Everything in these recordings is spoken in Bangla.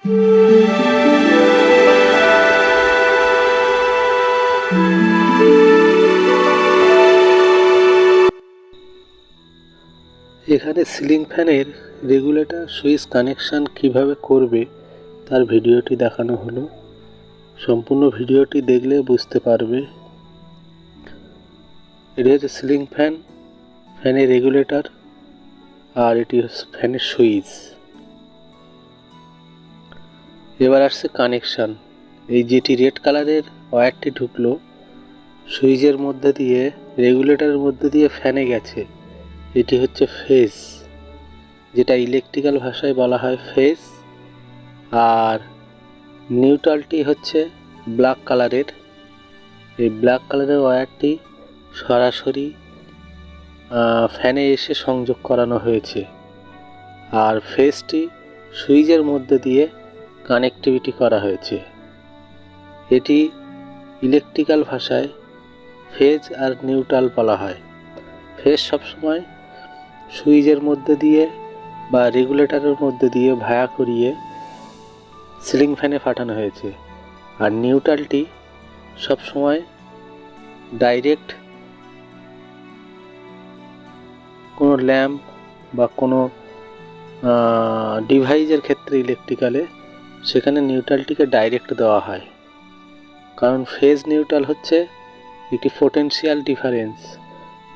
এখানে সিলিং ফ্যানের রেগুলেটর সুইচ কানেকশন কিভাবে করবে তার ভিডিওটি দেখানো হলো। সম্পূর্ণ ভিডিওটি দেখলে বুঝতে পারবে। এটি হচ্ছে সিলিং ফ্যান, ফ্যানের রেগুলেটর, আর এটি হচ্ছে ফ্যানের সুইচ। এবার আসছে কানেকশন। এই যেটি রেড কালারের ওয়্যারটি ঢুকলো সুইচের মধ্যে দিয়ে, রেগুলেটরের মধ্যে দিয়ে ফ্যানে গেছে, এটি হচ্ছে ফেজ, যেটা ইলেকট্রিক্যাল ভাষায় বলা হয় ফেজ। আর নিউট্রালটি হচ্ছে ব্ল্যাক কালারের। এই ব্ল্যাক কালারের ওয়্যারটি সরাসরি ফ্যানে এসে সংযোগ করানো হয়েছে, আর ফেজটি সুইচের মধ্যে দিয়ে কানেক্টিভিটি করা হয়েছে। এটি ইলেকট্রিক্যাল ভাষায় ফেজ আর নিউট্রাল বলা হয়। ফেজ সবসময় সুইচের মধ্যে দিয়ে বা রেগুলেটরের মধ্যে দিয়ে ভায়া করিয়ে সিলিং ফ্যানে পাঠানো হয়েছে, আর নিউট্রালটি সবসময় ডাইরেক্ট কোনো ল্যাম্প বা কোনো ডিভাইসের ক্ষেত্রে ইলেকট্রিক্যালে সেখানে নিউট্রালটিকে ডাইরেক্ট দেওয়া হয়। কারণ ফেজ নিউট্রাল হচ্ছে একটি পোটেনশিয়াল ডিফারেন্স,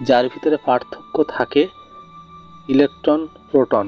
যার ভিতরে পার্থক্য থাকে ইলেকট্রন প্রোটন।